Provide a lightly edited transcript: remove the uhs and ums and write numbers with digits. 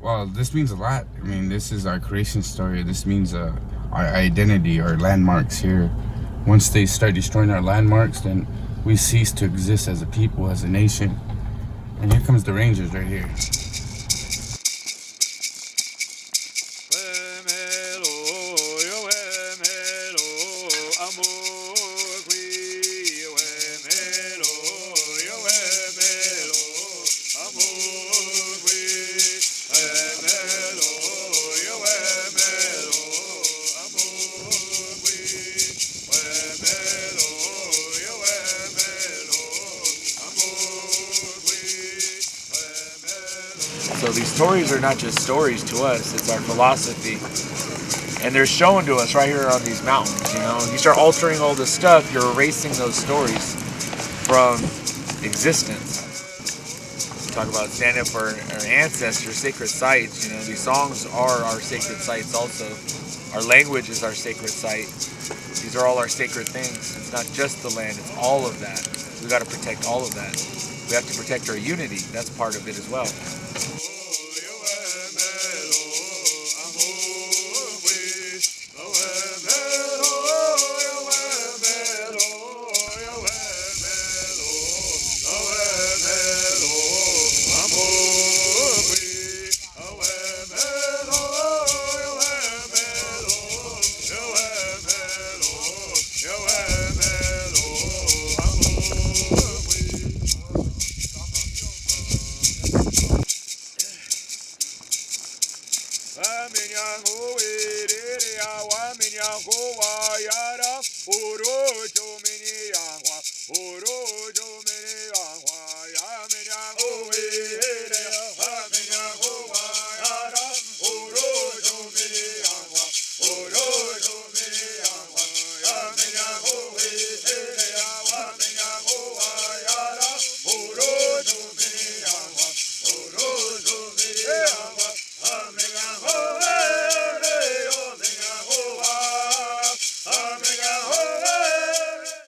Well, this means a lot. I mean, this is our creation story. This means our identity, our landmarks here. Once they start destroying our landmarks, then we cease to exist as a people, as a nation. And here comes the Rangers right here. So these stories are not just stories to us, it's our philosophy. And they're shown to us right here on these mountains, you know. You start altering all this stuff, you're erasing those stories from existence. We talk about standing up for our ancestors, sacred sites, you know, these songs are our sacred sites also. Our language is our sacred site. These are all our sacred things. It's not just the land, it's all of that. We got to protect all of that. We have to protect our unity. That's part of it as well. Oro